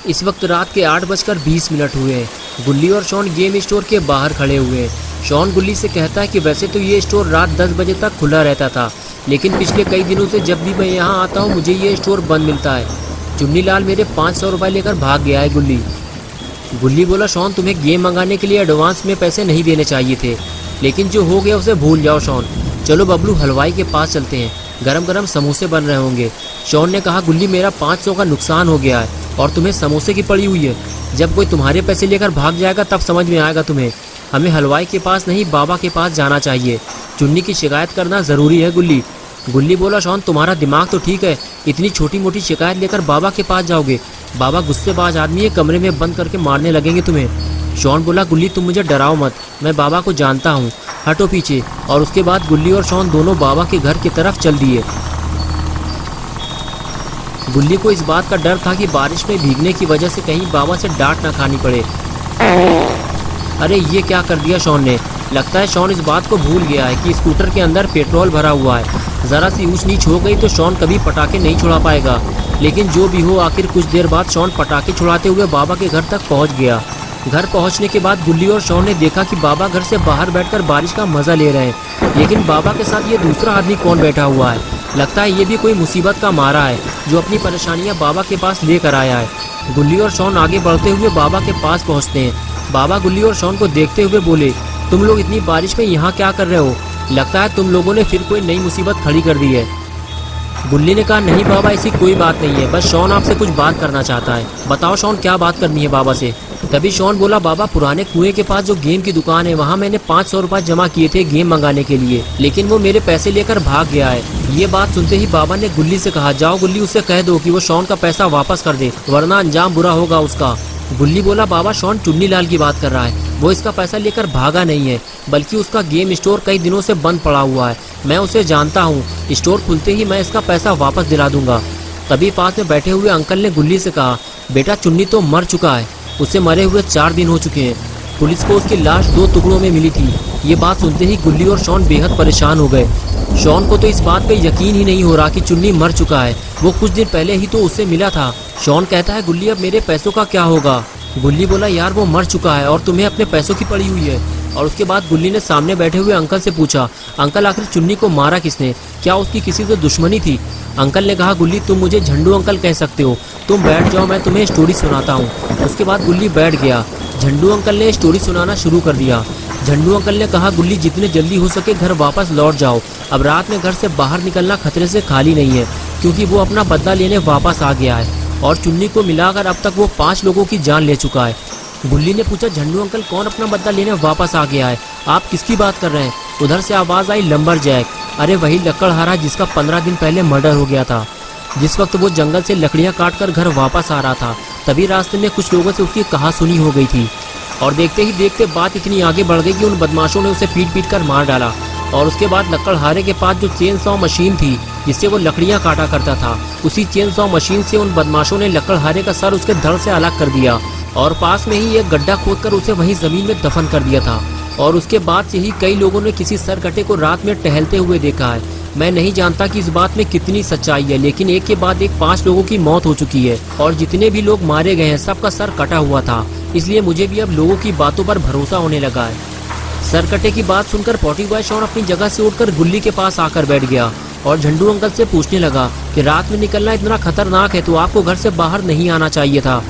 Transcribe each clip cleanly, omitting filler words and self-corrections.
इस वक्त रात के 8:20 हुए हैं। गुल्ली और शॉन गेम स्टोर के बाहर खड़े हुए हैं। शॉन गुल्ली से कहता है कि वैसे तो ये स्टोर रात 10 बजे तक खुला रहता था, लेकिन पिछले कई दिनों से जब भी मैं यहाँ आता हूँ मुझे ये स्टोर बंद मिलता है। चुन्नी लाल मेरे 500 रुपये लेकर भाग गया है। गुल्ली बोला, शॉन तुम्हें गेम मंगाने के लिए एडवांस में पैसे नहीं देने चाहिए थे, लेकिन जो हो गया उसे भूल जाओ शॉन। चलो बबलू हलवाई के पास चलते हैं, गरम गरम समोसे बन रहे होंगे। शॉन ने कहा, गुल्ली मेरा 500 का नुकसान हो गया है और तुम्हें समोसे की पड़ी हुई है। जब कोई तुम्हारे पैसे लेकर भाग जाएगा तब समझ में आएगा तुम्हें। हमें हलवाई के पास नहीं बाबा के पास जाना चाहिए। चुन्नी की शिकायत करना ज़रूरी है गुल्ली बोला, शॉन तुम्हारा दिमाग तो ठीक है, इतनी छोटी मोटी शिकायत लेकर बाबा के पास जाओगे? बाबा गुस्सेबाज आदमी है, कमरे में बंद करके मारने लगेंगे तुम्हें। शॉन बोला, गुल्ली तुम मुझे डराओ मत, मैं बाबा को जानता हूँ, हटो पीछे। और उसके बाद गुल्ली और शॉन दोनों बाबा के घर की तरफ चल दिए। गुल्ली को इस बात का डर था कि बारिश में भीगने की वजह से कहीं बाबा से डांट ना खानी पड़े। अरे ये क्या कर दिया शॉन ने। लगता है शॉन इस बात को भूल गया है कि स्कूटर के अंदर पेट्रोल भरा हुआ है। ज़रा सी ऊंच नीच हो गई तो शॉन कभी पटाखे नहीं छुड़ा पाएगा। लेकिन जो भी हो, आखिर कुछ देर बाद शॉन पटाखे छुड़ाते हुए बाबा के घर तक पहुंच गया। घर पहुंचने के बाद गुल्ली और शॉन ने देखा कि बाबा घर से बाहर बैठकर बारिश का मज़ा ले रहे हैं। लेकिन बाबा के साथ ये दूसरा आदमी कौन बैठा हुआ है? लगता है ये भी कोई मुसीबत का मारा है जो अपनी परेशानियां बाबा के पास लेकर आया है। गुल्ली और शॉन आगे बढ़ते हुए बाबा के पास पहुंचते हैं। बाबा गुल्ली और शॉन को देखते हुए बोले, तुम लोग इतनी बारिश में यहाँ क्या कर रहे हो? लगता है तुम लोगों ने फिर कोई नई मुसीबत खड़ी कर दी है। गुल्ली ने कहा, नहीं बाबा, ऐसी कोई बात नहीं है, बस शॉन आपसे कुछ बात करना चाहता है। बताओ शॉन, क्या बात करनी है बाबा से? तभी शॉन बोला, बाबा पुराने कुएं के पास जो गेम की दुकान है वहाँ मैंने 500 रुपये जमा किए थे गेम मंगाने के लिए, लेकिन वो मेरे पैसे लेकर भाग गया है। ये बात सुनते ही बाबा ने गुल्ली से कहा, जाओ गुल्ली उससे कह दो कि वो शॉन का पैसा वापस कर दे, वरना अंजाम बुरा होगा उसका। गुल्ली बोला, बाबा शॉन चुन्नी लाल की बात कर रहा है, वो इसका पैसा लेकर भागा नहीं है, बल्कि उसका गेम स्टोर कई दिनों से बंद पड़ा हुआ है। मैं उसे जानता हूँ, स्टोर खुलते ही मैं इसका पैसा वापस दिला दूंगा। तभी पास में बैठे हुए अंकल ने गुल्ली से कहा, बेटा चुन्नी तो मर चुका है, उसे मरे हुए 4 दिन हो चुके हैं। पुलिस को उसकी लाश 2 टुकड़ों में मिली थी। ये बात सुनते ही गुल्ली और शॉन बेहद परेशान हो गए। शॉन को तो इस बात पे यकीन ही नहीं हो रहा कि चुन्नी मर चुका है, वो कुछ दिन पहले ही तो उससे मिला था। शॉन कहता है, गुल्ली अब मेरे पैसों का क्या होगा? गुल्ली बोला, यार वो मर चुका है और तुम्हें अपने पैसों की पड़ी हुई है। और उसके बाद गुल्ली ने सामने बैठे हुए अंकल से पूछा, अंकल आखिर चुन्नी को मारा किसने? क्या उसकी किसी से दुश्मनी थी? अंकल ने कहा, गुल्ली तुम मुझे झंडू अंकल कह सकते हो, तुम बैठ जाओ, मैं तुम्हें स्टोरी सुनाता हूँ। उसके बाद गुल्ली बैठ गया। झंडू अंकल ने स्टोरी सुनाना शुरू कर दिया। झंडू अंकल ने कहा, गुल्ली जितने जल्दी हो सके घर वापस लौट जाओ। अब रात में घर से बाहर निकलना खतरे से खाली नहीं है, क्योंकि वो अपना बदला लेने वापस आ गया है और चुन्नी को मिलाकर अब तक वो 5 लोगों की जान ले चुका है। गुल्ली ने पूछा, झंडू अंकल कौन अपना बदला लेने वापस आ गया है? आप किसकी बात कर रहे हैं? उधर से आवाज़ आई, लंबरजैक। अरे वही लकड़हारा जिसका 15 दिन पहले मर्डर हो गया था। जिस वक्त वो जंगल से लकड़ियाँ काट कर घर वापस आ रहा था, तभी रास्ते में कुछ लोगों से उसकी कहासुनी हो गई थी और देखते ही देखते बात इतनी आगे बढ़ गई कि उन बदमाशों ने उसे पीट कर मार डाला। और उसके बाद लकड़हारे के पास जो चेन सॉ मशीन थी जिससे वो लकड़ियाँ काटा करता था, उसी चेन सॉ मशीन से उन बदमाशों ने लकड़हारे का सर उसके धड़ से अलग कर दिया और पास में ही एक गड्ढा खोदकर उसे वहीं ज़मीन में दफन कर दिया था। और उसके बाद से ही कई लोगों ने किसी सरकटे को रात में टहलते हुए देखा है। मैं नहीं जानता कि इस बात में कितनी सच्चाई है, लेकिन एक के बाद एक 5 लोगों की मौत हो चुकी है और जितने भी लोग मारे गए हैं सबका सर कटा हुआ था। इसलिए मुझे भी अब लोगों की बातों पर भरोसा होने लगा है। सरकटे की बात सुनकर पॉटी बॉय शॉन अपनी जगह से उठकर गुल्ली के पास आकर बैठ गया और झंडू अंकल से पूछने लगा कि रात में निकलना इतना खतरनाक है तो आपको घर से बाहर नहीं आना चाहिए था।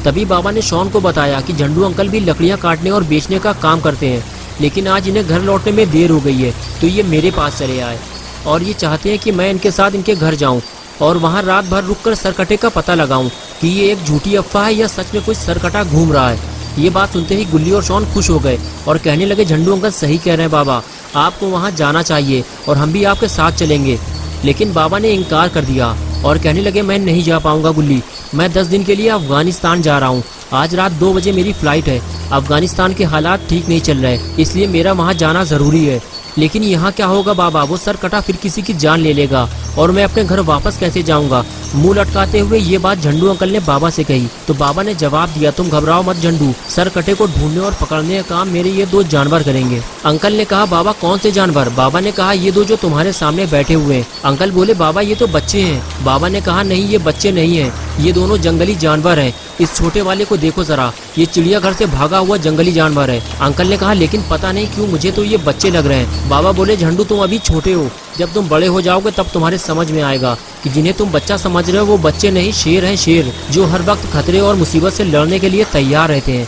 तभी बाबा ने शॉन को बताया कि झंडू अंकल भी लकड़ियाँ काटने और बेचने का काम करते हैं, लेकिन आज इन्हें घर लौटने में देर हो गई है तो ये मेरे पास चले आए और ये चाहते हैं कि मैं इनके साथ इनके घर जाऊं और वहां रात भर रुककर सरकटे का पता लगाऊं कि ये एक झूठी अफवाह है या सच में कोई सरकटा घूम रहा है। ये बात सुनते ही गुल्ली और शॉन खुश हो गए और कहने लगे, झंडू अंकल सही कह रहे हैं बाबा, आपको वहाँ जाना चाहिए और हम भी आपके साथ चलेंगे। लेकिन बाबा ने इनकार कर दिया और कहने लगे, मैं नहीं जा पाऊंगा गुल्ली, मैं 10 दिन के लिए अफगानिस्तान जा रहा हूँ। आज रात 2 बजे मेरी फ़्लाइट है। अफगानिस्तान के हालात ठीक नहीं चल रहे, इसलिए मेरा वहाँ जाना ज़रूरी है। लेकिन यहाँ क्या होगा बाबा, वो सर कटा फिर किसी की जान ले लेगा और मैं अपने घर वापस कैसे जाऊँगा? मुंह लटकाते हुए ये बात झंडू अंकल ने बाबा से कही तो बाबा ने जवाब दिया, तुम घबराओ मत झंडू, सर कटे को ढूंढने और पकड़ने का काम मेरे ये 2 जानवर करेंगे। अंकल ने कहा, बाबा कौन से जानवर? बाबा ने कहा, ये 2 जो तुम्हारे सामने बैठे हुए हैं। अंकल बोले, बाबा ये तो बच्चे हैं। बाबा ने कहा, नहीं ये बच्चे नहीं है, ये दोनों जंगली जानवर हैं। इस छोटे वाले को देखो जरा, ये चिड़ियाघर से भागा हुआ जंगली जानवर है। अंकल ने कहा लेकिन पता नहीं क्यों मुझे तो ये बच्चे लग रहे हैं। बाबा बोले झंडू तुम अभी छोटे हो, जब तुम बड़े हो जाओगे तब तुम्हारे समझ में आएगा कि जिन्हें तुम बच्चा समझ रहे हो वो बच्चे नहीं, शेर हैं शेर, जो हर वक्त खतरे और मुसीबत से लड़ने के लिए तैयार रहते हैं।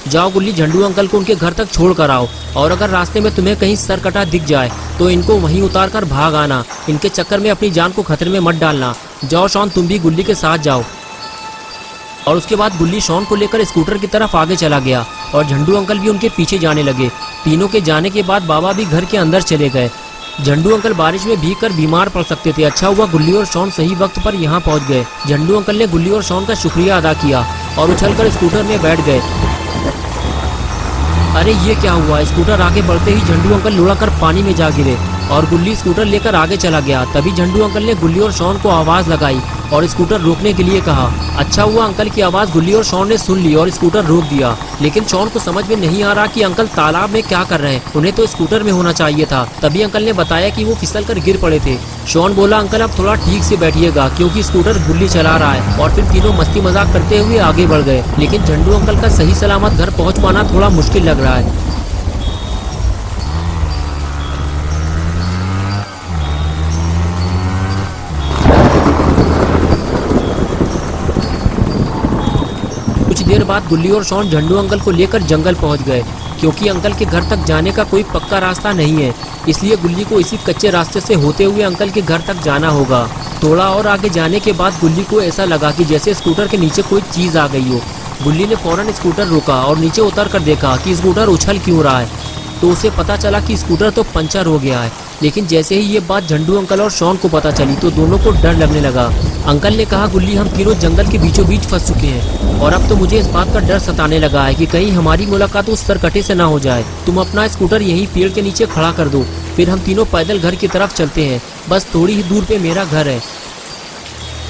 जाओ गुल्ली, झंडू अंकल को उनके घर तक छोड़ कर आओ, और अगर रास्ते में तुम्हें कहीं सरकटा दिख जाए तो इनको वहीं उतार कर भाग आना। इनके चक्कर में अपनी जान को खतरे में मत डालना। जाओ शॉन, तुम भी गुल्ली के साथ जाओ। और उसके बाद गुल्ली शॉन को लेकर स्कूटर की तरफ आगे चला गया और झंडू अंकल भी उनके पीछे जाने लगे। तीनों के जाने के बाद बाबा भी घर के अंदर चले गए। झंडू अंकल बारिश में भीग कर बीमार पड़ सकते थे। अच्छा हुआ गुल्ली और शॉन सही वक्त पर यहाँ पहुँच गए। झंडू अंकल ने गुल्ली और शॉन का शुक्रिया अदा किया और उछलकर स्कूटर में बैठ गए। अरे ये क्या हुआ? स्कूटर आगे बढ़ते ही झंडू अंकल लुढ़क कर पानी में जा गिरे और गुल्ली स्कूटर लेकर आगे चला गया। तभी झंडू अंकल ने गुल्ली और शॉन को आवाज़ लगाई और स्कूटर रोकने के लिए कहा। अच्छा हुआ अंकल की आवाज़ गुल्ली और शॉन ने सुन ली और स्कूटर रोक दिया। लेकिन शॉन को समझ में नहीं आ रहा कि अंकल तालाब में क्या कर रहे हैं। उन्हें तो स्कूटर में होना चाहिए था। तभी अंकल ने बताया कि वो फिसल कर गिर पड़े थे। शॉन बोला अंकल अब थोड़ा ठीक से बैठिएगा क्योंकि स्कूटर गुल्ली चला रहा है। और फिर तीनों मस्ती मजाक करते हुए आगे बढ़ गए। लेकिन झंडू अंकल का सही सलामत घर पहुँच पाना थोड़ा मुश्किल लग रहा है। कुछ देर बाद गुल्ली और शॉन झंडू अंकल को लेकर जंगल पहुंच गए। क्योंकि अंकल के घर तक जाने का कोई पक्का रास्ता नहीं है, इसलिए गुल्ली को इसी कच्चे रास्ते से होते हुए अंकल के घर तक जाना होगा। थोड़ा और आगे जाने के बाद गुल्ली को ऐसा लगा कि जैसे स्कूटर के नीचे कोई चीज़ आ गई हो। गुल्ली ने फौरन स्कूटर रोका और नीचे उतर कर देखा कि स्कूटर उछल क्यों रहा है। तो उसे पता चला कि स्कूटर तो पंचर हो गया है। लेकिन जैसे ही ये बात झंडू अंकल और शॉन को पता चली तो दोनों को डर लगने लगा। अंकल ने कहा गुल्ली हम तीनों जंगल के बीचों बीच फंस चुके हैं और अब तो मुझे इस बात का डर सताने लगा है कि कहीं हमारी मुलाकात उस सरकटे से ना हो जाए। तुम अपना स्कूटर यहीं पेड़ के नीचे खड़ा कर दो, फिर हम तीनों पैदल घर की तरफ चलते हैं। बस थोड़ी ही दूर पे मेरा घर है।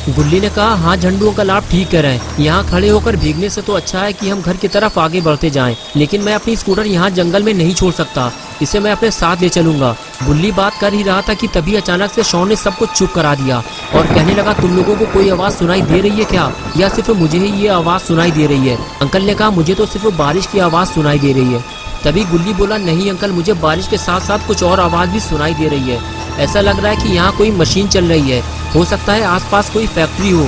गुल्ली ने कहा हाँ झंडू अंकल आप ठीक कह रहे हैं, यहाँ खड़े होकर भीगने से तो अच्छा है कि हम घर की तरफ आगे बढ़ते जाएं। लेकिन मैं अपनी स्कूटर यहाँ जंगल में नहीं छोड़ सकता, इसे मैं अपने साथ ले चलूंगा। गुल्ली बात कर ही रहा था कि तभी अचानक से शॉन ने सब कुछ चुप करा दिया और कहने लगा तुम लोगों को कोई आवाज़ सुनाई दे रही है क्या, या सिर्फ मुझे ही ये आवाज़ सुनाई दे रही है? अंकल ने कहा मुझे तो सिर्फ बारिश की आवाज़ सुनाई दे रही है। तभी गुल्ली बोला नहीं अंकल, मुझे बारिश के साथ साथ कुछ और आवाज़ भी सुनाई दे रही है। ऐसा लग रहा है कि यहाँ कोई मशीन चल रही है, हो सकता है आसपास कोई फैक्ट्री हो।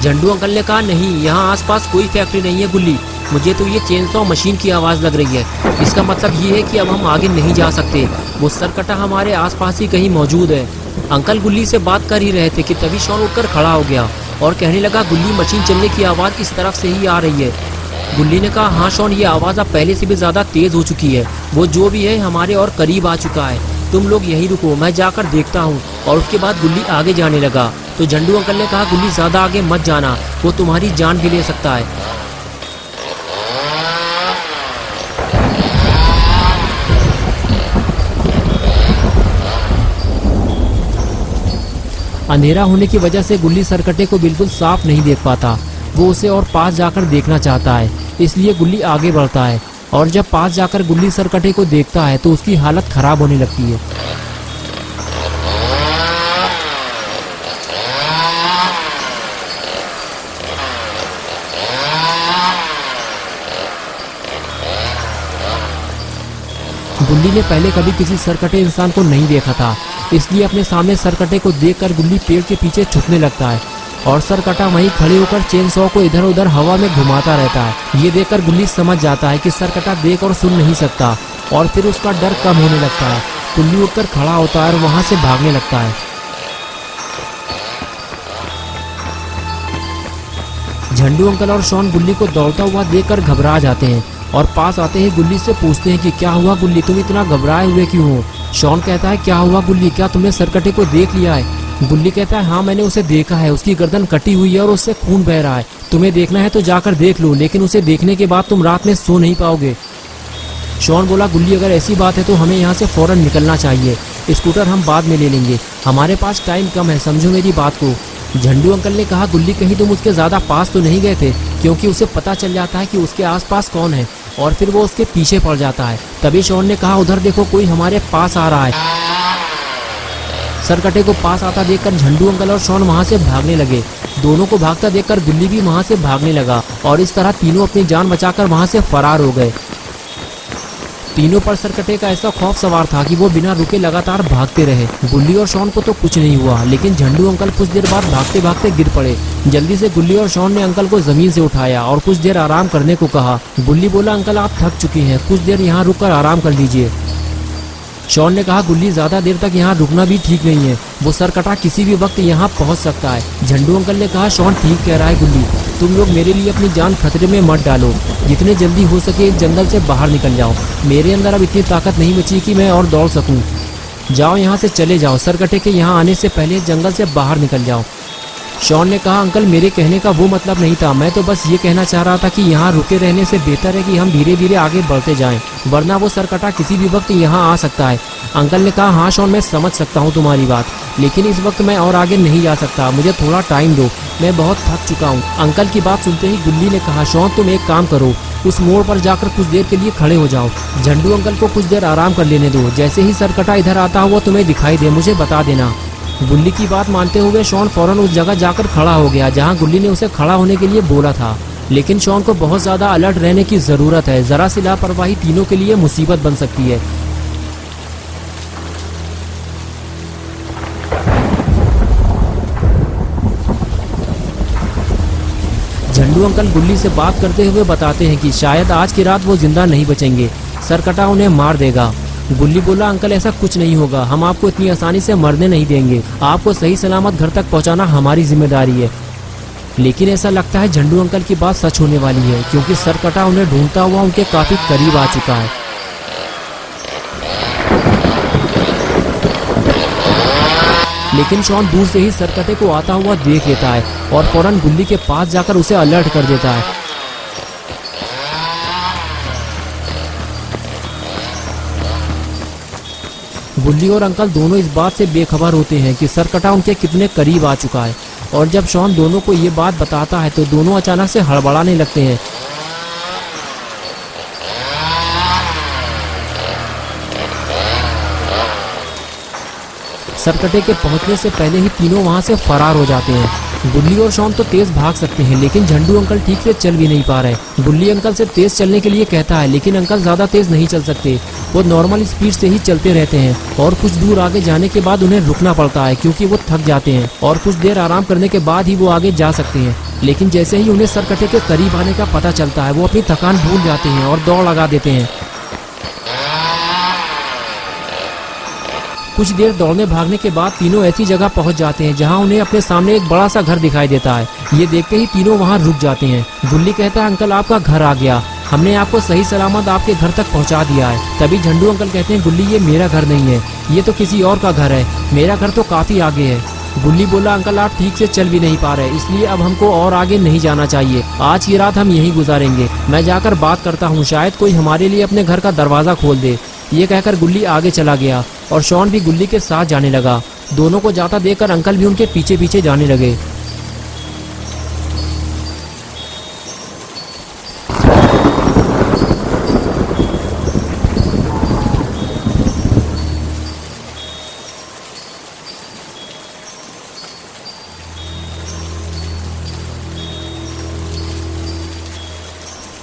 झंडू अंकल ने कहा नहीं, यहाँ आसपास कोई फैक्ट्री नहीं है गुल्ली, मुझे तो ये चेनसॉ मशीन की आवाज़ लग रही है। इसका मतलब ये है कि अब हम आगे नहीं जा सकते, वो सरकटा हमारे आसपास ही कहीं मौजूद है। अंकल गुल्ली से बात कर ही रहे थे कि तभी शॉन उठकर खड़ा हो गया और कहने लगा गुल्ली मशीन चलने की आवाज़ इस तरफ से ही आ रही है। गुल्ली ने कहा हाँ शॉन, ये आवाज़ अब पहले से भी ज़्यादा तेज़ हो चुकी है, वो जो भी है हमारे और करीब आ चुका है। तुम लोग यहीं रुको, मैं जाकर देखता हूँ। और उसके बाद गुल्ली आगे जाने लगा तो झंडू अंकल ने कहा गुल्ली ज़्यादा आगे मत जाना, वो तुम्हारी जान भी ले सकता है। अंधेरा होने की वजह से गुल्ली सरकटे को बिल्कुल साफ नहीं देख पाता। वो उसे और पास जाकर देखना चाहता है, इसलिए गुल्ली आगे बढ़ता है और जब पास जाकर गुल्ली सरकटे को देखता है तो उसकी हालत खराब होने लगती है। गुल्ली ने पहले कभी किसी सरकटे इंसान को नहीं देखा था, इसलिए अपने सामने सरकटे को देखकर गुल्ली पेड़ के पीछे छुपने लगता है और सरकटा वहीं खड़े होकर चेनसॉ को इधर उधर हवा में घुमाता रहता है। ये देखकर गुल्ली समझ जाता है कि सरकटा देख और सुन नहीं सकता और फिर उसका डर कम होने लगता है। गुल्ली उठकर खड़ा होता है और वहां से भागने लगता है। झंडू अंकल और शॉन गुल्ली को दौड़ता हुआ देखकर घबरा जाते हैं और पास आते ही गुल्ली से पूछते हैं कि क्या हुआ गुल्ली, तुम इतना घबराए हुए क्यों हो? शॉन कहता है क्या हुआ गुल्ली, क्या तुमने सरकटे को देख लिया है? गुल्ली कहता है हाँ मैंने उसे देखा है, उसकी गर्दन कटी हुई है और उससे खून बह रहा है। तुम्हें देखना है तो जाकर देख लो, लेकिन उसे देखने के बाद तुम रात में सो नहीं पाओगे। शॉन बोला गुल्ली अगर ऐसी बात है तो हमें यहाँ से फौरन निकलना चाहिए, स्कूटर हम बाद में ले लेंगे, हमारे पास टाइम कम है, समझो मेरी बात को। झंडू अंकल ने कहा गुल्ली कहीं तुम उसके ज़्यादा पास तो नहीं गए थे, क्योंकि उसे पता चल जाता है कि उसके आसपास कौन है और फिर वो उसके पीछे पड़ जाता है। तभी शॉन ने कहा उधर देखो कोई हमारे पास आ रहा है। सरकटे को पास आता देखकर झंडू अंकल और शॉन वहां से भागने लगे। दोनों को भागता देखकर गुल्ली भी वहाँ से भागने लगा और इस तरह तीनों अपनी जान बचाकर वहाँ से फरार हो गए। तीनों पर सरकटे का ऐसा खौफ सवार था कि वो बिना रुके लगातार भागते रहे। गुल्ली और शॉन को तो कुछ नहीं हुआ, लेकिन झंडू अंकल कुछ देर बाद भागते भागते गिर पड़े। जल्दी से गुल्ली और शॉन ने अंकल को जमीन से उठाया और कुछ देर आराम करने को कहा। गुल्ली बोला, अंकल आप थक चुकी हैं, कुछ देर यहाँ रुककर आराम कर लीजिए। शॉन ने कहा, गुल्ली ज्यादा देर तक यहाँ रुकना भी ठीक नहीं है, वो सरकटा किसी भी वक्त यहाँ पहुँच सकता है। झंडू अंकल ने कहा, शॉन ठीक कह रहा है गुल्ली, तुम लोग मेरे लिए अपनी जान खतरे में मत डालो, जितने जल्दी हो सके इस जंगल से बाहर निकल जाओ। मेरे अंदर अब इतनी ताकत नहीं बची कि मैं और दौड़ सकूं। जाओ यहाँ से चले जाओ, सरकटे के यहाँ आने से पहले इस जंगल से बाहर निकल जाओ। शॉन ने कहा, अंकल मेरे कहने का वो मतलब नहीं था, मैं तो बस ये कहना चाह रहा था कि यहाँ रुके रहने से बेहतर है कि हम धीरे धीरे आगे बढ़ते जाएं, वरना वो सरकटा किसी भी वक्त यहाँ आ सकता है। अंकल ने कहा, हाँ शॉन मैं समझ सकता हूँ तुम्हारी बात, लेकिन इस वक्त मैं और आगे नहीं जा सकता, मुझे थोड़ा टाइम दो, मैं बहुत थक चुका हूँ। अंकल की बात सुनते ही गुल्ली ने कहा, शॉन तुम एक काम करो, उस मोड़ पर जाकर कुछ देर के लिए खड़े हो जाओ, झंडू अंकल को कुछ देर आराम कर लेने दो, जैसे ही सरकटा इधर आता हुआ तुम्हें दिखाई दे मुझे बता देना। गुल्ली की बात मानते हुए शॉन फौरन उस जगह जाकर खड़ा हो गया जहां गुल्ली ने उसे खड़ा होने के लिए बोला था। लेकिन शॉन को बहुत ज्यादा अलर्ट रहने की जरूरत है, जरा सी लापरवाही तीनों के लिए मुसीबत बन सकती है। झंडू अंकल गुल्ली से बात करते हुए बताते हैं कि शायद आज की रात वो जिंदा नहीं बचेंगे, सरकटा उन्हें मार देगा। गुल्ली बोला, अंकल ऐसा कुछ नहीं होगा, हम आपको इतनी आसानी से मरने नहीं देंगे, आपको सही सलामत घर तक पहुंचाना हमारी जिम्मेदारी है। लेकिन ऐसा लगता है झंडू अंकल की बात सच होने वाली है, क्योंकि सरकटा उन्हें ढूंढता हुआ उनके काफी करीब आ चुका है। लेकिन शॉन दूर से ही सरकटे को आता हुआ देख लेता है और फौरन गुल्ली के पास जाकर उसे अलर्ट कर देता है। गुल्ली और अंकल दोनों इस बात से बेखबर होते हैं कि सरकटा उनके कितने करीब आ चुका है, और जब शॉन दोनों को ये बात बताता है तो दोनों अचानक से हड़बड़ाने लगते हैं। सरकटे के पहुंचने से पहले ही तीनों वहां से फरार हो जाते हैं। गुल्ली और शॉन तो तेज भाग सकते हैं, लेकिन झंडू अंकल ठीक से चल भी नहीं पा रहे। गुल्ली अंकल से तेज चलने के लिए कहता है, लेकिन अंकल ज्यादा तेज नहीं चल सकते, वो नॉर्मल स्पीड से ही चलते रहते हैं और कुछ दूर आगे जाने के बाद उन्हें रुकना पड़ता है क्योंकि वो थक जाते हैं, और कुछ देर आराम करने के बाद ही वो आगे जा सकते हैं। लेकिन जैसे ही उन्हें सरकटे के करीब आने का पता चलता है वो अपनी थकान भूल जाते हैं और दौड़ लगा देते हैं। कुछ देर दौड़ने भागने के बाद तीनों ऐसी जगह पहुंच जाते हैं जहां उन्हें अपने सामने एक बड़ा सा घर दिखाई देता है। ये देखते ही तीनों वहां रुक जाते हैं। गुल्ली कहता है, अंकल आपका घर आ गया, हमने आपको सही सलामत आपके घर तक पहुंचा दिया है। तभी झंडू अंकल कहते हैं, गुल्ली ये मेरा घर नहीं है, ये तो किसी और का घर है, मेरा घर तो काफी आगे है। गुल्ली बोला, अंकल आप ठीक से चल भी नहीं पा रहे, इसलिए अब हमको और आगे नहीं जाना चाहिए, आज की रात हम यहीं गुजारेंगे, मैं जाकर बात करता हूँ, शायद कोई हमारे लिए अपने घर का दरवाजा खोल दे। ये कहकर गुल्ली आगे चला गया और शॉन भी गुल्ली के साथ जाने लगा। दोनों को जाता देखकर अंकल भी उनके पीछे पीछे जाने लगे।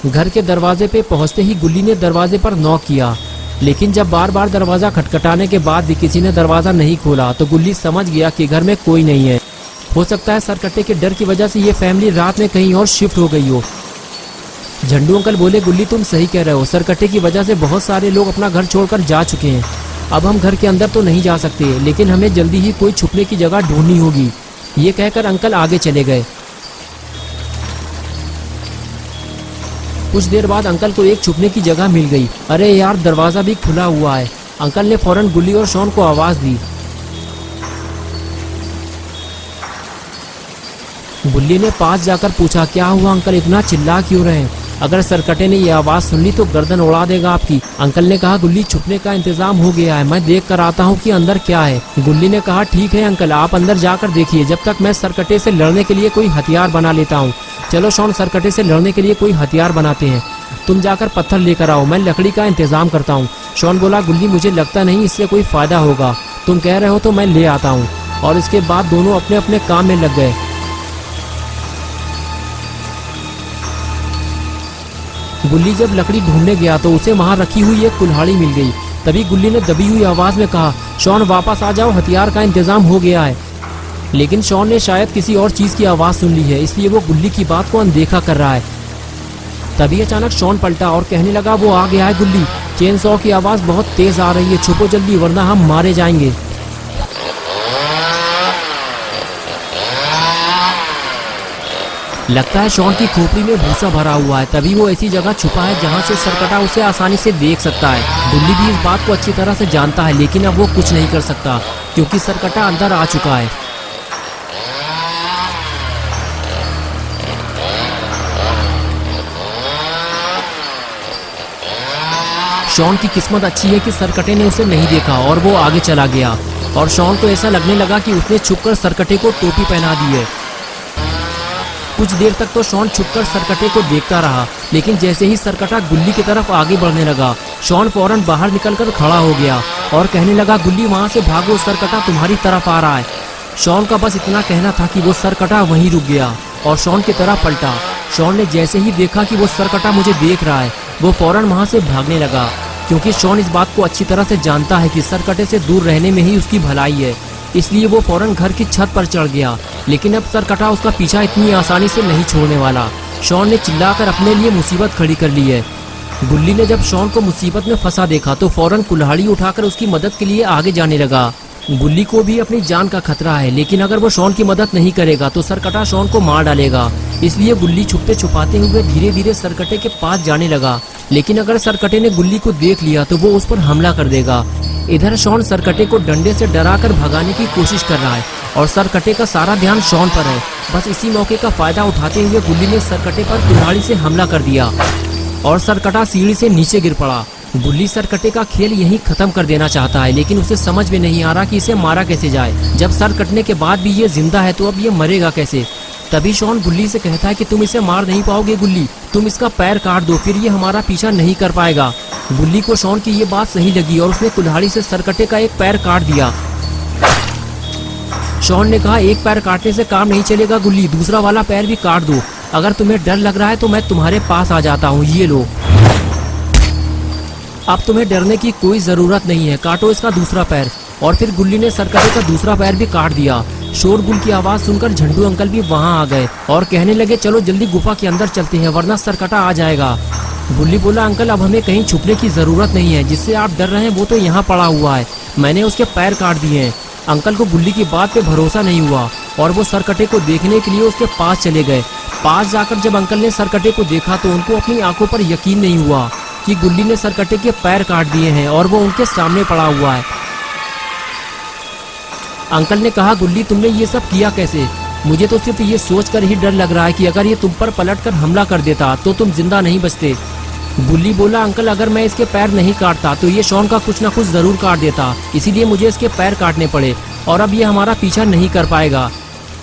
घर के दरवाजे पे पहुंचते ही गुल्ली ने दरवाजे पर नॉक किया, लेकिन जब बार बार दरवाजा खटखटाने के बाद भी किसी ने दरवाजा नहीं खोला तो गुल्ली समझ गया कि घर में कोई नहीं है। हो सकता है सरकटे के डर की वजह से ये फैमिली रात में कहीं और शिफ्ट हो गई हो। झंडू अंकल बोले, गुल्ली तुम सही कह रहे हो, सरकटे की वजह से बहुत सारे लोग अपना घर छोड़कर जा चुके हैं। अब हम घर के अंदर तो नहीं जा सकते, लेकिन हमें जल्दी ही कोई छुपने की जगह ढूंढनी होगी। ये कहकर अंकल आगे चले गए। कुछ देर बाद अंकल को एक छुपने की जगह मिल गई। अरे यार, दरवाजा भी खुला हुआ है। अंकल ने फौरन गुल्ली और शॉन को आवाज दी। गुल्ली ने पास जाकर पूछा, क्या हुआ अंकल, इतना चिल्ला क्यों रहे हैं? अगर सरकटे ने ये आवाज सुन ली तो गर्दन उड़ा देगा आपकी। अंकल ने कहा, गुल्ली छुपने का इंतजाम हो गया है, मैं देख कर आता हूँ कि अंदर क्या है। गुल्ली ने कहा, ठीक है अंकल, आप अंदर जाकर देखिए, जब तक मैं सरकटे से लड़ने के लिए कोई हथियार बना लेता हूँ। चलो शॉन, सरकटे से लड़ने के लिए कोई हथियार बनाते हैं, तुम जाकर पत्थर लेकर आओ, मैं लकड़ी का इंतजाम करता हूँ। शॉन बोला, गुल्ली मुझे लगता नहीं इससे कोई फायदा होगा, तुम कह रहे हो तो मैं ले आता हूँ। और इसके बाद दोनों अपने अपने काम में लग गए। गुल्ली जब लकड़ी ढूंढने गया तो उसे वहाँ रखी हुई एक कुल्हाड़ी मिल गई। तभी गुल्ली ने दबी हुई आवाज में कहा, शॉन वापस आ जाओ, हथियार का इंतजाम हो गया है। लेकिन शॉन ने शायद किसी और चीज की आवाज सुन ली है, इसलिए वो गुल्ली की बात को अनदेखा कर रहा है। तभी अचानक शॉन पलटा और कहने लगा, वो आ गया है गुल्ली, चेन सॉ की आवाज बहुत तेज आ रही है, छुपो जल्दी वरना हम मारे जाएंगे। लगता है शॉन की खोपड़ी में भूसा भरा हुआ है, तभी वो ऐसी जगह छुपा है जहाँ से सरकटा उसे आसानी से देख सकता है। गुल्ली भी इस बात को अच्छी तरह से जानता है, लेकिन अब वो कुछ नहीं कर सकता क्योंकि सरकटा अंदर आ चुका है। शॉन की किस्मत अच्छी है कि सरकटे ने उसे नहीं देखा और वो आगे चला गया, और शॉन को ऐसा लगने लगा कि उसने छुपकर सरकटे को टोपी पहना दी है। कुछ देर तक तो शॉन छुपकर सरकटे को देखता रहा, लेकिन जैसे ही सरकटा गुल्ली की तरफ आगे बढ़ने लगा, शॉन फौरन बाहर निकलकर खड़ा हो गया और कहने लगा, गुल्ली वहां से भागो, सरकटा तुम्हारी तरफ आ रहा है। शॉन का बस इतना कहना था कि वो सरकटा वहीं रुक गया और शॉन की तरफ पलटा। शॉन ने जैसे ही देखा कि वो सरकटा मुझे देख रहा है, वो फौरन वहां से भागने लगा, क्योंकि शॉन इस बात को अच्छी तरह से जानता है कि सरकटे से दूर रहने में ही उसकी भलाई है। इसलिए वो फौरन घर की छत पर चढ़ गया, लेकिन अब सरकटा उसका पीछा इतनी आसानी से नहीं छोड़ने वाला। शॉन ने चिल्लाकर अपने लिए मुसीबत खड़ी कर ली है। गुल्ली ने जब शॉन को मुसीबत में फंसा देखा तो फौरन कुल्हाड़ी उठाकर उसकी मदद के लिए आगे जाने लगा। गुल्ली को भी अपनी जान का खतरा है, लेकिन अगर वो शॉन की मदद नहीं करेगा तो सरकटा शॉन को मार डालेगा। इसलिए गुल्ली छुपते छुपाते हुए धीरे धीरे सरकटे के पास जाने लगा, लेकिन अगर सरकटे ने गुल्ली को देख लिया तो वो उस पर हमला कर देगा। इधर शॉन सरकटे को डंडे से डराकर भगाने की कोशिश कर रहा है और सरकटे का सारा ध्यान शॉन पर है। बस इसी मौके का फायदा उठाते हुए गुल्ली ने सरकटे पर कुल्हाड़ी से हमला कर दिया और सरकटा सीढ़ी से नीचे गिर पड़ा। गुल्ली सरकटे का खेल यहीं खत्म कर देना चाहता है, लेकिन उसे समझ में नहीं आ रहा कि इसे मारा कैसे जाए। जब सर कटने के बाद भी ये जिंदा है तो अब ये मरेगा कैसे। तभी शॉन गुल्ली से कहता है कि तुम इसे मार नहीं पाओगे गुल्ली, तुम इसका पैर काट दो, फिर ये हमारा पीछा नहीं कर पाएगा। गुल्ली को शॉन की ये बात सही लगी और उसने कुल्हाड़ी से सरकटे का एक पैर काट दिया। शॉन ने कहा, एक पैर काटने से काम नहीं चलेगा गुल्ली, दूसरा वाला पैर भी काट दो। अगर तुम्हें डर लग रहा है तो मैं तुम्हारे पास आ जाता हूँ, ये लो। अब तुम्हें डरने की कोई जरूरत नहीं है, काटो इसका दूसरा पैर। और फिर गुल्ली ने सरकटे का दूसरा पैर भी काट दिया। शोरगुल की आवाज सुनकर झंडू अंकल भी वहां आ गए और कहने लगे, चलो जल्दी गुफा के अंदर चलते हैं वरना सरकटा आ जाएगा। गुल्ली बोला, अंकल अब हमें कहीं छुपने की जरूरत नहीं है, जिससे आप डर रहे हैं वो तो यहाँ पड़ा हुआ है, मैंने उसके पैर काट दिए हैं। अंकल को गुल्ली की बात पे भरोसा नहीं हुआ और वो सरकटे को देखने के लिए उसके पास चले गए। पास जाकर जब अंकल ने सरकटे को देखा तो उनको अपनी आंखों पर यकीन नहीं हुआ कि गुल्ली ने सरकटे के पैर काट दिए हैं और वो उनके सामने पड़ा हुआ है। अंकल ने कहा, गुल्ली तुमने ये सब किया कैसे? मुझे तो सिर्फ ये सोचकर ही डर लग रहा है कि अगर ये तुम पर पलटकर हमला कर देता तो तुम जिंदा नहीं बचते। गुल्ली बोला, अंकल अगर मैं इसके पैर नहीं काटता तो ये शॉन का कुछ ना कुछ जरूर काट देता, इसीलिए मुझे इसके पैर काटने पड़े और अब ये हमारा पीछा नहीं कर पाएगा।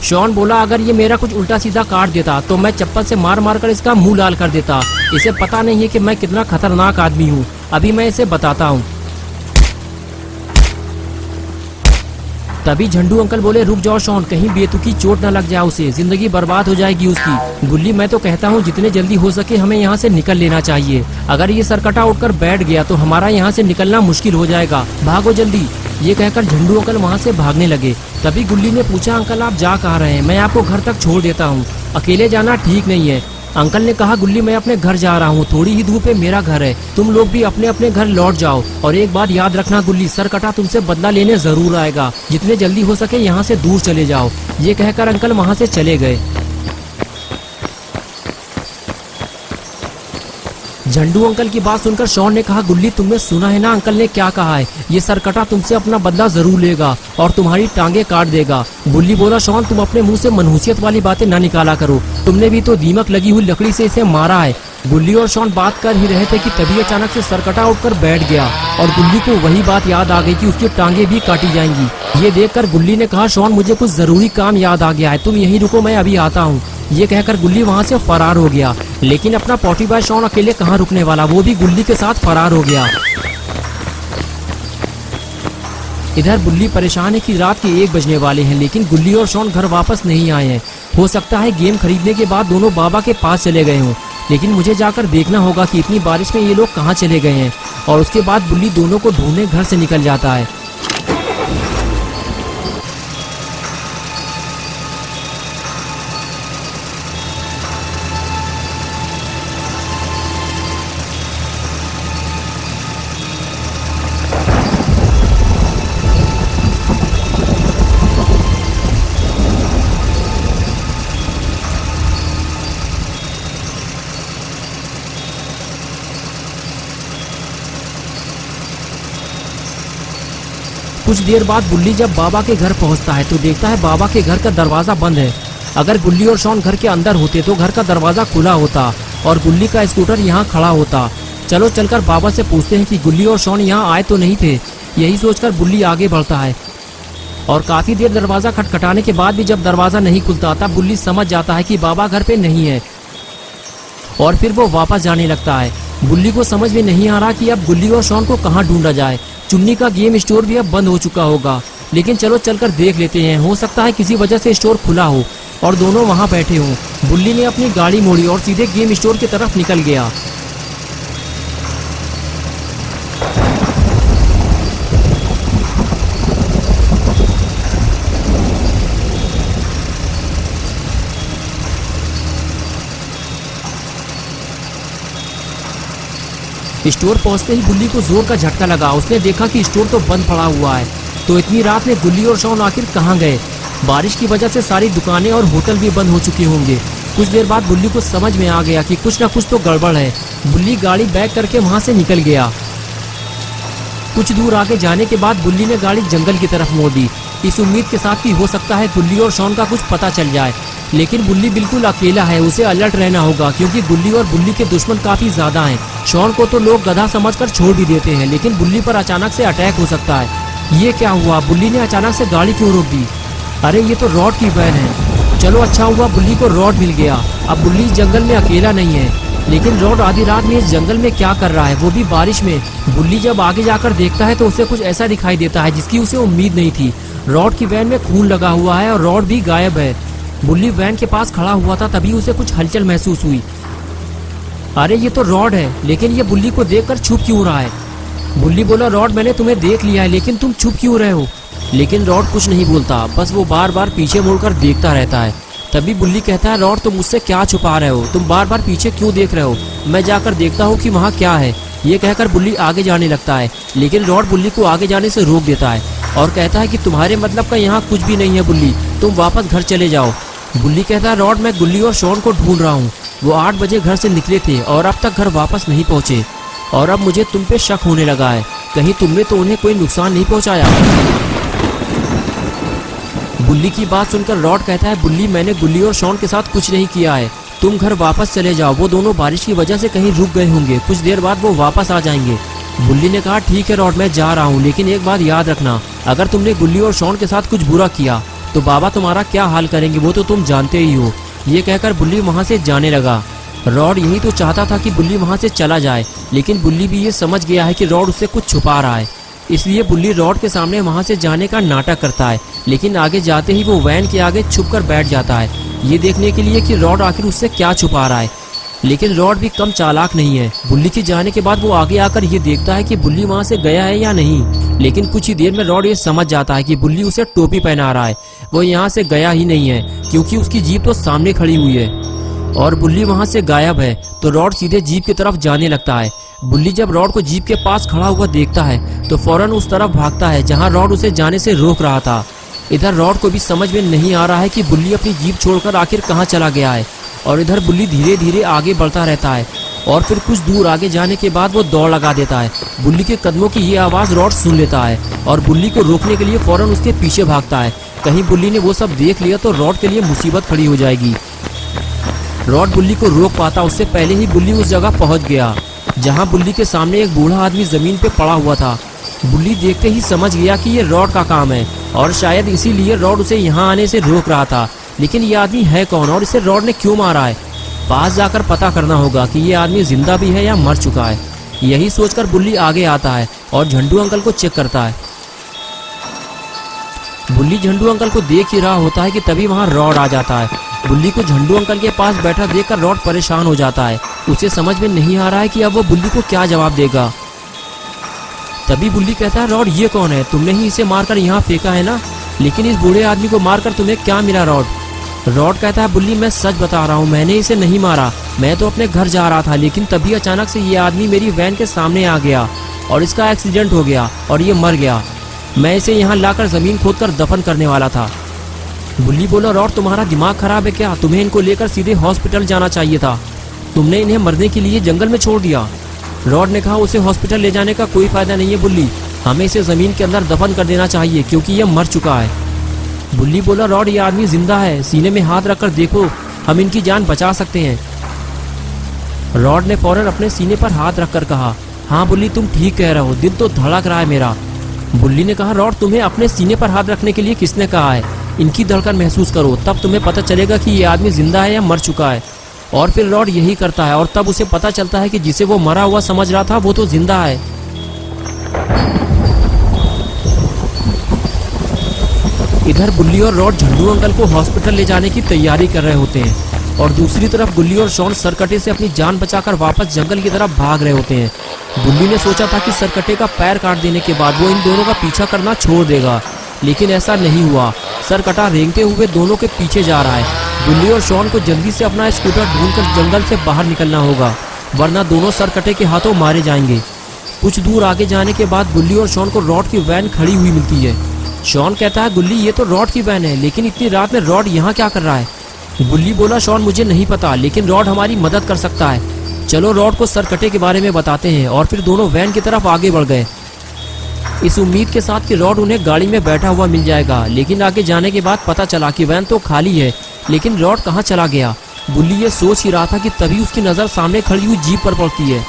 शॉन बोला, अगर ये मेरा कुछ उल्टा सीधा काट देता तो मैं चप्पल से मार मार कर इसका मुंह लाल कर देता। इसे पता नहीं है कि मैं कितना खतरनाक आदमी हूँ, अभी मैं इसे बताता हूँ। तभी झंडू अंकल बोले, रुक जाओ शॉन, कहीं बेतुकी चोट न लग जाए उसे, जिंदगी बर्बाद हो जाएगी उसकी। गुल्ली मैं तो कहता हूँ जितने जल्दी हो सके हमें यहाँ से निकल लेना चाहिए, अगर ये सरकटा उठकर बैठ गया तो हमारा यहाँ से निकलना मुश्किल हो जाएगा, भागो जल्दी। ये कहकर झंडू अंकल वहाँ से भागने लगे। तभी गुल्ली ने पूछा, अंकल आप जा कहाँ रहे हैं? मैं आपको घर तक छोड़ देता हूँ, अकेले जाना ठीक नहीं है। अंकल ने कहा, गुल्ली मैं अपने घर जा रहा हूँ, थोड़ी ही दूर पे मेरा घर है, तुम लोग भी अपने अपने घर लौट जाओ। और एक बात याद रखना गुल्ली, सरकटा तुमसे बदला लेने जरूर आएगा, जितने जल्दी हो सके यहाँ से दूर चले जाओ। ये कहकर अंकल वहाँ से चले गए। झंडू अंकल की बात सुनकर शॉन ने कहा, गुल्ली तुमने सुना है ना अंकल ने क्या कहा है, ये सरकटा तुमसे अपना बदला जरूर लेगा और तुम्हारी टांगे काट देगा। गुल्ली बोला, शॉन तुम अपने मुंह से मनहूसियत वाली बातें ना निकाला करो, तुमने भी तो दीमक लगी हुई लकड़ी से इसे मारा है। गुल्ली और शॉन बात कर ही रहे थे कि तभी अचानक से सरकटा उठकर बैठ गया और गुल्ली को वही बात याद आ गई कि उसकी टांगे भी काटी जाएंगी। ये देखकर गुल्ली ने कहा, शॉन मुझे कुछ जरूरी काम याद आ गया है, तुम यहीं रुको मैं अभी आता हूँ। ये कहकर गुल्ली वहाँ से फरार हो गया, लेकिन अपना पॉटी बॉय शॉन अकेले कहाँ रुकने वाला, वो भी गुल्ली के साथ फरार हो गया। इधर गुल्ली परेशान है कि रात के 1 बजने वाले हैं, लेकिन गुल्ली और शॉन घर वापस नहीं आए हैं। हो सकता है गेम खरीदने के बाद दोनों बाबा के पास चले गए हों। लेकिन मुझे जाकर देखना होगा कि इतनी बारिश में ये लोग कहाँ चले गए हैं। और उसके बाद बुल्ली दोनों को ढूंढने घर से निकल जाता है। कुछ देर बाद बुल्ली जब बाबा के घर पहुंचता है तो देखता है बाबा के घर का दरवाजा बंद है। अगर गुल्ली और शॉन घर के अंदर होते तो घर का दरवाजा खुला होता और गुल्ली का स्कूटर यहाँ खड़ा होता। चलो चलकर बाबा से पूछते हैं कि गुल्ली और शॉन यहाँ आए तो नहीं थे। यही सोचकर बुल्ली आगे बढ़ता है और काफी देर दरवाजा खटखटाने के बाद भी जब दरवाजा नहीं खुलता तब बुल्ली समझ जाता है कि बाबा घर पे नहीं है और फिर वो वापस जाने लगता है। बुल्ली को समझ में नहीं आ रहा कि अब गुल्ली और शॉन को कहाँ ढूंढा जाए। चुन्नी का गेम स्टोर भी अब बंद हो चुका होगा, लेकिन चलो चलकर देख लेते हैं। हो सकता है किसी वजह से स्टोर खुला हो और दोनों वहाँ बैठे हों। बुल्ली ने अपनी गाड़ी मोड़ी और सीधे गेम स्टोर की तरफ निकल गया। स्टोर पहुंचते ही बुल्ली को जोर का झटका लगा। उसने देखा कि स्टोर तो बंद पड़ा हुआ है। तो इतनी रात में गुल्ली और शॉन आखिर कहाँ गए? बारिश की वजह से सारी दुकानें और होटल भी बंद हो चुके होंगे। कुछ देर बाद बुल्ली को समझ में आ गया कि कुछ ना कुछ तो गड़बड़ है। बुल्ली गाड़ी बैक करके वहां से निकल गया। कुछ दूर आगे जाने के बाद बुल्ली ने गाड़ी जंगल की तरफ मोड़ दी, इस उम्मीद के साथ कि हो सकता है गुल्ली और शॉन का कुछ पता चल जाए। लेकिन बुल्ली बिल्कुल अकेला है, उसे अलर्ट रहना होगा क्योंकि गुल्ली और बुल्ली के दुश्मन काफी ज्यादा हैं। शॉन को तो लोग गधा समझकर छोड़ भी देते हैं, लेकिन बुल्ली पर अचानक से अटैक हो सकता है। ये क्या हुआ? बुल्ली ने अचानक से गाड़ी क्यों रोक दी? अरे ये तो रॉड की वैन है। चलो अच्छा हुआ बुल्ली को रॉड मिल गया। अब बुल्ली इस जंगल में अकेला नहीं है। लेकिन रॉड आधी रात में इस जंगल में क्या कर रहा है, वो भी बारिश में? बुल्ली जब आगे जाकर देखता है तो उसे कुछ ऐसा दिखाई देता है जिसकी उसे उम्मीद नहीं थी। रॉड की वैन में खून लगा हुआ है और रॉड भी गायब है। बुल्ली वैन के पास खड़ा हुआ था, तभी उसे कुछ हलचल महसूस हुई। अरे ये तो रॉड है, लेकिन ये बुल्ली को देखकर छुप क्यों रहा है? बुल्ली बोला, रॉड मैंने तुम्हें देख लिया है, लेकिन तुम छुप क्यों रहे हो? लेकिन रॉड कुछ नहीं बोलता, बस वो बार बार पीछे मुड़कर देखता रहता है। तभी बुल्ली कहता है, रॉड तुम मुझसे क्या छुपा रहे हो? तुम बार बार पीछे क्यों देख रहे हो? मैं जाकर देखता हूँ कि वहाँ क्या है। ये कहकर बुल्ली आगे जाने लगता है, लेकिन रॉड बुल्ली को आगे जाने से रोक देता है और कहता है कि तुम्हारे मतलब का यहाँ कुछ भी नहीं है बुल्ली, तुम वापस घर चले जाओ। बुल्ली कहता है, रॉड मैं गुल्ली और शॉन को ढूंढ रहा हूँ। वो 8 बजे घर से निकले थे और अब तक घर वापस नहीं पहुँचे और अब मुझे तुम पे शक होने लगा है। कहीं तुमने तो उन्हें कोई नुकसान नहीं पहुँचाया? बुल्ली की बात सुनकर रॉड कहता है, बुल्ली मैंने गुल्ली और शॉन के साथ कुछ नहीं किया है, तुम घर वापस चले जाओ। वो दोनों बारिश की वजह से कहीं रुक गए होंगे, कुछ देर बाद वो वापस आ जाएंगे। बुल्ली ने कहा, ठीक है रॉड मैं जा रहा हूँ, लेकिन एक बात याद रखना, अगर तुमने गुल्ली और शॉन के साथ कुछ बुरा किया तो बाबा तुम्हारा क्या हाल करेंगे वो तो तुम जानते ही हो। ये कहकर बुल्ली वहाँ से जाने लगा। रॉड यही तो चाहता था कि बुल्ली वहाँ से चला जाए, लेकिन बुल्ली भी ये समझ गया है कि रॉड उससे कुछ छुपा रहा है, इसलिए बुल्ली रॉड के सामने वहाँ से जाने का नाटक करता है। लेकिन आगे जाते ही वो वैन के आगे छुपकर बैठ जाता है, ये देखने के लिए कि रॉड आखिर उससे क्या छुपा रहा है। लेकिन रॉड भी कम चालाक नहीं है। बुल्ली के जाने के बाद वो आगे आकर ये देखता है कि बुल्ली वहाँ से गया है या नहीं। लेकिन कुछ ही देर में रॉड ये समझ जाता है कि बुल्ली उसे टोपी पहना रहा है, वो यहाँ से गया ही नहीं है क्योंकि उसकी जीप तो सामने खड़ी हुई है और बुल्ली वहाँ से गायब है। तो रॉड सीधे जीप की तरफ जाने लगता है। बुल्ली जब रॉड को जीप के पास खड़ा हुआ देखता है तो फौरन उस तरफ भागता है जहाँ रॉड उसे जाने से रोक रहा था। इधर रॉड को भी समझ में नहीं आ रहा है कि बुल्ली अपनी जीप छोड़कर आखिर कहाँ चला गया है और इधर बुल्ली धीरे धीरे आगे बढ़ता रहता है और फिर कुछ दूर आगे जाने के बाद वो दौड़ लगा देता है। बुल्ली के कदमों की ये आवाज़ रॉड सुन लेता है और बुल्ली को रोकने के लिए फौरन उसके पीछे भागता है। कहीं बुल्ली ने वो सब देख लिया तो रॉड के लिए मुसीबत खड़ी हो जाएगी। रॉड बुल्ली को रोक पाता उससे पहले ही बुल्ली उस जगह पहुंच गया जहां बुल्ली के सामने एक बूढ़ा आदमी जमीन पे पड़ा हुआ था। बुल्ली देखते ही समझ गया कि ये रॉड का काम है और शायद इसीलिए रॉड उसे यहाँ आने से रोक रहा था। लेकिन ये आदमी है कौन और इसे रॉड ने क्यों मारा है? पास जाकर पता करना होगा कि ये आदमी जिंदा भी है या मर चुका है। यही सोचकर बुल्ली आगे आता है और झंडू अंकल को चेक करता है। बुल्ली झंडू अंकल को देख ही रहा होता है कि तभी वहाँ रॉड आ जाता है। बुल्ली को झंडू अंकल के पास बैठा देखकर रॉड परेशान हो जाता है उसे समझ में नहीं आ रहा है कि अब वो बुल्ली को क्या जवाब देगा। तभी बुल्ली कहता है, रॉड ये कौन है? तुमने ही इसे मारकर यहाँ फेंका है ना? लेकिन इस बूढ़े आदमी को मारकर तुम्हें क्या मिला रॉड? रॉड कहता है, बुल्ली मैं सच बता रहा हूँ, मैंने इसे नहीं मारा। मैं तो अपने घर जा रहा था, लेकिन तभी अचानक से ये आदमी मेरी वैन के सामने आ गया और इसका एक्सीडेंट हो गया और ये मर गया। मैं इसे यहाँ लाकर जमीन खोदकर दफन करने वाला था। बुल्ली बोला, रॉड तुम्हारा दिमाग खराब है क्या? तुम्हें इनको लेकर सीधे हॉस्पिटल जाना चाहिए था। तुमने इन्हें मरने के लिए जंगल में छोड़ दिया। रॉड ने कहा, उसे हॉस्पिटल ले जाने का कोई फायदा नहीं है बुल्ली, हमें इसे जमीन के अंदर दफन कर देना चाहिए क्योंकि यह मर चुका है। बुल्ली बोला, रॉड ये आदमी जिंदा है, सीने में हाथ रखकर देखो, हम इनकी जान बचा सकते हैं। रॉड ने फौरन अपने सीने पर हाथ रखकर कहा, हाँ बुल्ली तुम ठीक कह रहे हो, दिल तो धड़क रहा है मेरा। बुल्ली ने कहा, रॉड तुम्हें अपने सीने पर हाथ रखने के लिए किसने कहा है? इनकी धड़कन महसूस करो, तब तुम्हें पता चलेगा कि ये आदमी जिंदा है या मर चुका है। और फिर रॉड यही करता है और तब उसे पता चलता है कि जिसे वो मरा हुआ समझ रहा था वो तो जिंदा है। इधर बुल्ली और रॉड झंडू अंकल को हॉस्पिटल ले जाने की तैयारी कर रहे होते हैं और दूसरी तरफ बुल्ली और शॉन सरकटे से अपनी जान बचाकर वापस जंगल की तरफ भाग रहे होते हैं। बुल्ली ने सोचा था कि सरकटे का पैर काट देने के बाद वो इन दोनों का पीछा करना छोड़ देगा, लेकिन ऐसा नहीं हुआ। सरकटा रेंगते हुए दोनों के पीछे जा रहा है। बुल्ली और शॉन को जल्दी से अपना स्कूटर ढूंढकर जंगल से बाहर निकलना होगा, वरना दोनों सरकटे के हाथों मारे जाएंगे। कुछ दूर आगे जाने के बाद बुल्ली और शॉन को रॉड की वैन खड़ी हुई मिलती है। शॉन कहता है, गुल्ली ये तो रॉड की वैन है, लेकिन इतनी रात में रॉड यहाँ क्या कर रहा है? बुल्ली बोला, शॉन मुझे नहीं पता, लेकिन रॉड हमारी मदद कर सकता है। चलो रॉड को सरकटे के बारे में बताते हैं। और फिर दोनों वैन की तरफ आगे बढ़ गए, इस उम्मीद के साथ कि रॉड उन्हें गाड़ी में बैठा हुआ मिल जाएगा। लेकिन आगे जाने के बाद पता चला कि वैन तो खाली है, लेकिन रॉड कहाँ चला गया? बुल्ली ये सोच ही रहा था कि तभी उसकी नज़र सामने खड़ी हुई जीप पर पड़ती है।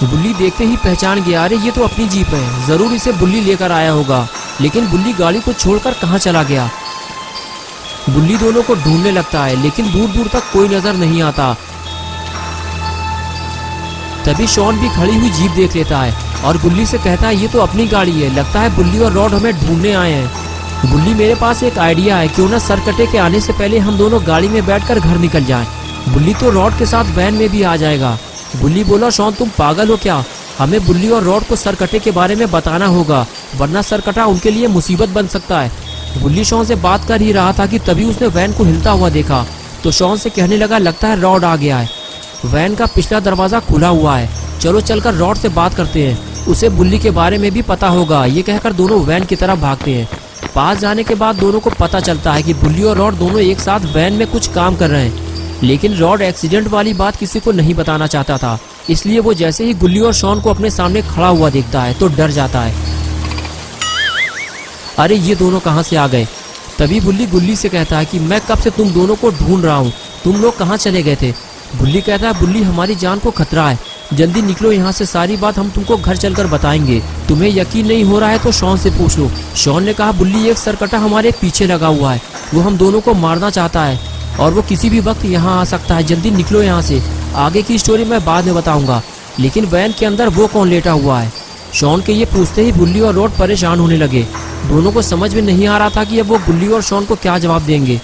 बुल्ली देखते ही पहचान गया, अरे ये तो अपनी जीप है, जरूर इसे बुल्ली लेकर आया होगा। लेकिन बुल्ली गाड़ी को छोड़कर कहाँ चला गया? बुल्ली दोनों को ढूंढने लगता है, लेकिन दूर दूर तक कोई नजर नहीं आता। तभी शॉन भी खड़ी हुई जीप देख लेता है और बुल्ली से कहता है, ये तो अपनी गाड़ी है, लगता है बुल्ली और रॉड हमें ढूंढने आए हैं। बुल्ली, मेरे पास एक आइडिया है, क्यों ना सरकटे के आने से पहले हम दोनों गाड़ी में बैठकर घर निकल जाएं। बुल्ली तो रॉड के साथ वैन में भी आ जाएगा। बुल्ली बोला, शॉन तुम पागल हो क्या? हमें बुल्ली और रॉड को सरकटे के बारे में बताना होगा, वरना सरकटा उनके लिए मुसीबत बन सकता है। बुल्ली शॉन से बात कर ही रहा था कि तभी उसने वैन को हिलता हुआ देखा, तो शॉन से कहने लगा, लगता है रॉड आ गया है। वैन का पिछला दरवाजा खुला हुआ है, चलो चलकर रॉड से बात करते हैं, उसे बुल्ली के बारे में भी पता होगा। ये कहकर दोनों वैन की तरफ भागते हैं। पास जाने के बाद दोनों को पता चलता है कि बुल्ली और रॉड दोनों एक साथ वैन में कुछ काम कर रहे हैं। लेकिन रॉड एक्सीडेंट वाली बात किसी को नहीं बताना चाहता था, इसलिए वो जैसे ही गुल्ली और शॉन को अपने सामने खड़ा हुआ देखता है तो डर जाता है। अरे ये दोनों कहाँ से आ गए? तभी बुल्ली गुल्ली से कहता है कि मैं कब से तुम दोनों को ढूंढ रहा हूँ, तुम लोग कहाँ चले गए थे? गुल्ली कहता है, बुल्ली हमारी जान को खतरा है, जल्दी निकलो यहाँ से, सारी बात हम तुमको घर चलकर बताएंगे। तुम्हें यकीन नहीं हो रहा है तो शॉन से पूछ लो। शॉन ने कहा, बुल्ली एक सरकटा हमारे पीछे लगा हुआ है, वो हम दोनों को मारना चाहता है और वो किसी भी वक्त यहाँ आ सकता है, जल्दी निकलो यहाँ से। आगे की स्टोरी मैं बाद में बताऊंगा। लेकिन वैन के अंदर वो कौन लेटा हुआ है? शॉन के ये पूछते ही बुल्ली और रॉड परेशान होने लगे। दोनों को समझ में नहीं आ रहा था कि अब वो गुल्ली और शॉन को क्या जवाब देंगे,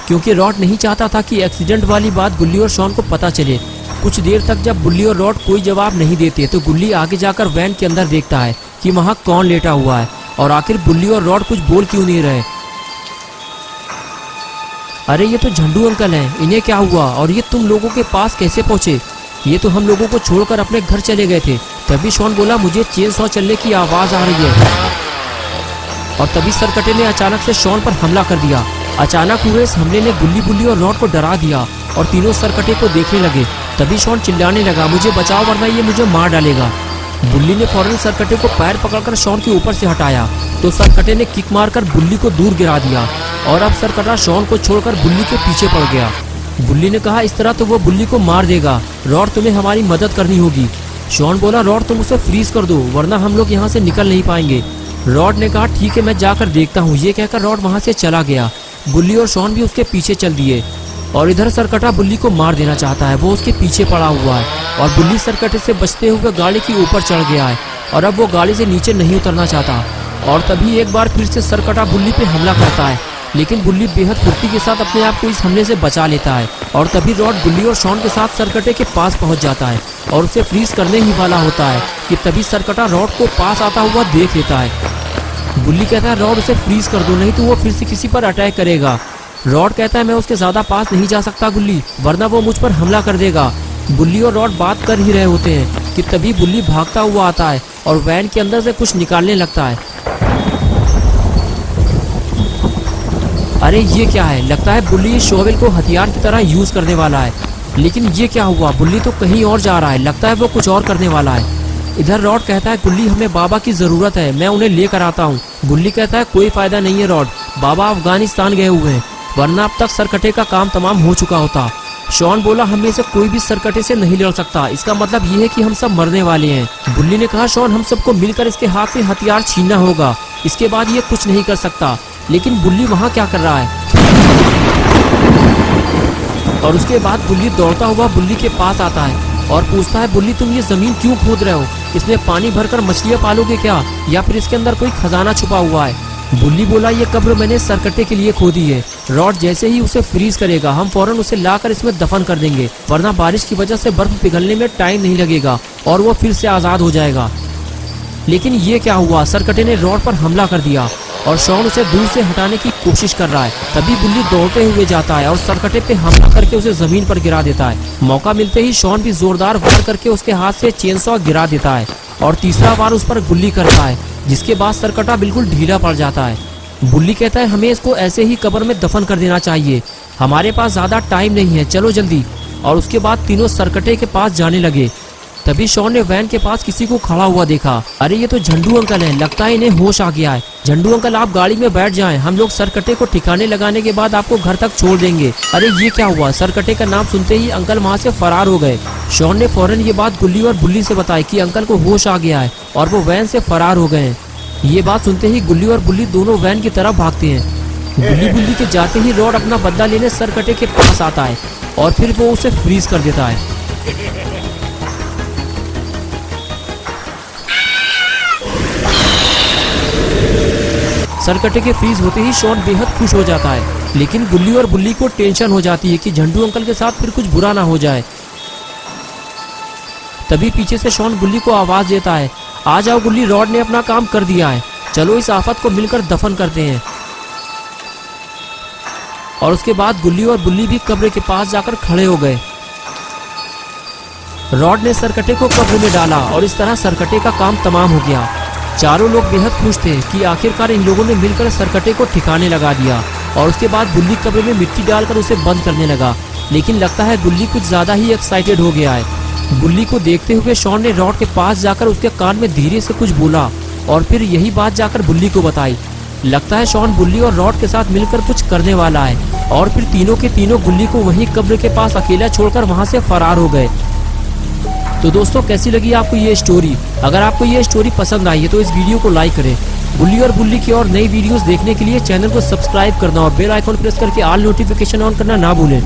क्योंकि रॉड नहीं चाहता था कि एक्सीडेंट वाली बात गुल्ली और शॉन को पता चले। कुछ देर तक जब बुल्ली और रॉड कोई जवाब नहीं देते तो गुल्ली आगे जाकर वैन के अंदर देखता है कि वहाँ कौन लेटा हुआ है और आखिर बुल्ली और रॉड कुछ बोल क्यों नहीं रहे। अरे ये तो झंडू अंकल हैं, इन्हें क्या हुआ और ये तुम लोगों के पास कैसे पहुँचे? ये तो हम लोगों को छोड़कर अपने घर चले गए थे। तभी शॉन बोला, मुझे चेन सॉ चलने की आवाज़ आ रही है। और तभी सरकटे ने अचानक से शॉन पर हमला कर दिया। अचानक हुए इस हमले ने गुल्ली बुल्ली और रॉड को डरा दिया और तीनों सरकटे को देखने लगे। तभी शॉन चिल्लाने लगा, मुझे बचाओ वरना ये मुझे मार डालेगा। बुल्ली ने फौरन सरकटे को पैर पकड़कर शॉन के ऊपर से हटाया तो सरकटे ने किक मारकर बुल्ली को दूर गिरा दिया और अब सरकटा शॉन को छोड़कर बुल्ली के पीछे पड़ गया। बुल्ली ने कहा, इस तरह तो वो बुल्ली को मार देगा, रॉड तुम्हें हमारी मदद करनी होगी। शॉन बोला, रॉड तुम उसे फ्रीज कर दो वरना हम लोग यहाँ से निकल नहीं पाएंगे। रॉड ने कहा, ठीक है मैं जाकर देखता हूँ। ये कहकर रॉड वहाँ से चला गया। बुल्ली और शॉन भी उसके पीछे चल दिए और इधर सरकटा बुल्ली को मार देना चाहता है, वो उसके पीछे पड़ा हुआ है और बुल्ली सरकटे से बचते हुए गाड़ी के ऊपर चढ़ गया है और अब वो गाड़ी से नीचे नहीं उतरना चाहता। और तभी एक बार फिर से सरकटा बुल्ली पे हमला करता है, लेकिन बुल्ली बेहद फुर्ती के साथ अपने आप को इस हमले से बचा लेता है और तभी रॉड बुल्ली और शॉन के साथ सरकटे के पास पहुंच जाता है और उसे फ्रीज करने ही वाला होता है कि तभी सरकटा रॉड को पास आता हुआ देख लेता है। बुल्ली कहता है रॉड उसे फ्रीज कर दो, नहीं तो वो फिर से किसी पर अटैक करेगा। रॉड कहता है मैं उसके ज्यादा पास नहीं जा सकता गुल्ली, वरना वो मुझ पर हमला कर देगा। बुल्ली और रॉड बात कर ही रहे होते हैं कि तभी बुल्ली भागता हुआ आता है और वैन के अंदर से कुछ निकालने लगता है। अरे ये क्या है, लगता है बुल्ली इस शोवेल को हथियार की तरह यूज करने वाला है। लेकिन ये क्या हुआ, बुल्ली तो कहीं और जा रहा है, लगता है वो कुछ और करने वाला है। इधर रॉड कहता है बुल्ली हमें बाबा की जरूरत है, मैं उन्हें लेकर आता हूँ। बुल्ली कहता है कोई फायदा नहीं है रॉड, बाबा अफगानिस्तान गए हुए हैं, वरना अब तक सरकटे का काम तमाम हो चुका होता। शॉन बोला हम में से कोई भी सरकटे से नहीं लड़ सकता, इसका मतलब ये है कि हम सब मरने वाले हैं। बुल्ली ने कहा शॉन हम सबको मिलकर इसके हाथ से हथियार छीनना होगा, इसके बाद ये कुछ नहीं कर सकता। लेकिन बुल्ली वहाँ क्या कर रहा है? और उसके बाद बुल्ली दौड़ता हुआ बुल्ली के पास आता है और पूछता है बुल्ली तुम ये जमीन क्यों खोद रहे हो, इसमें पानी भरकर मछलियाँ पालोगे क्या, या फिर इसके अंदर कोई खजाना छुपा हुआ है? बुल्ली बोला ये कब्र मैंने सरकटे के लिए खोदी है, रॉड जैसे ही उसे फ्रीज करेगा हम फौरन उसे लाकर इसमें दफन कर देंगे, वरना बारिश की वजह से बर्फ पिघलने में टाइम नहीं लगेगा और वो फिर से आजाद हो जाएगा। लेकिन ये क्या हुआ, सरकटे ने रॉड पर हमला कर दिया और शॉन उसे दूर से हटाने की कोशिश कर रहा है। तभी बुल्ली दौड़ते हुए जाता है और सरकटे पे हमला करके उसे जमीन पर गिरा देता है। मौका मिलते ही शॉन भी जोरदार वार करके उसके हाथ से चेनसॉ गिरा देता है और तीसरा बार उस पर गुल्ली करता है, जिसके बाद सरकटा बिल्कुल ढीला पड़ जाता है। बुल्ली कहता है हमें इसको ऐसे ही कब्र में दफन कर देना चाहिए, हमारे पास ज्यादा टाइम नहीं है, चलो जल्दी। और उसके बाद तीनों सरकटे के पास जाने लगे। तभी शॉन ने वैन के पास किसी को खड़ा हुआ देखा। अरे ये तो झंडू अंकल हैं, लगता है इन्हें होश आ गया है। झंडू अंकल आप गाड़ी में बैठ जाएं, हम लोग सरकटे को ठिकाने लगाने के बाद आपको घर तक छोड़ देंगे। अरे ये क्या हुआ, सरकटे का नाम सुनते ही अंकल वहाँ से फरार हो गए। शॉन ने फौरन ये बात गुल्ली और बुल्ली से बताई कि अंकल को होश आ गया है और वो वैन से फरार हो गए हैं। ये बात सुनते ही गुल्ली और बुल्ली दोनों वैन की तरफ भागते हैं। बुल्ली के जाते ही रॉड अपना बदला लेने सरकटे के पास आता है और फिर वो उसे फ्रीज कर देता है। सरकटे के फ्रीज होते ही शॉन बेहद खुश हो जाता है, लेकिन गुल्ली और बुल्ली को टेंशन हो जाती है कि झंडू अंकल के साथ फिर कुछ बुरा ना हो जाए। तभी पीछे से शॉन गुल्ली को आवाज देता है आ जाओ गुल्ली, रॉड ने अपना काम कर दिया है, चलो इस आफत को मिलकर दफन करते हैं। और उसके बाद गुल्ली और बुल्ली भी कब्र के पास जाकर खड़े हो गए। रॉड ने सरकटे को कब्र में डाला और इस तरह सरकटे का काम तमाम हो गया। चारों लोग बेहद खुश थे कि आखिरकार इन लोगों ने मिलकर सरकटे को ठिकाने लगा दिया। और उसके बाद बुल्ली कब्र में मिट्टी डालकर उसे बंद करने लगा, लेकिन लगता है गुल्ली कुछ ज्यादा ही एक्साइटेड हो गया है। बुल्ली को देखते हुए शॉन ने रॉड के पास जाकर उसके कान में धीरे से कुछ बोला और फिर यही बात जाकर बुल्ली को बताई। लगता है शॉन बुल्ली और रॉड के साथ मिलकर कुछ करने वाला है और फिर तीनों के तीनों गुल्ली को वहीं कब्र के पास अकेला छोड़कर वहां से फरार हो गए। तो दोस्तों कैसी लगी आपको ये स्टोरी? अगर आपको ये स्टोरी पसंद आई है तो इस वीडियो को लाइक करें। बुल्ली और बुल्ली की और नई वीडियोस देखने के लिए चैनल को सब्सक्राइब करना और बेल आइकन प्रेस करके ऑल नोटिफिकेशन ऑन करना ना भूलें।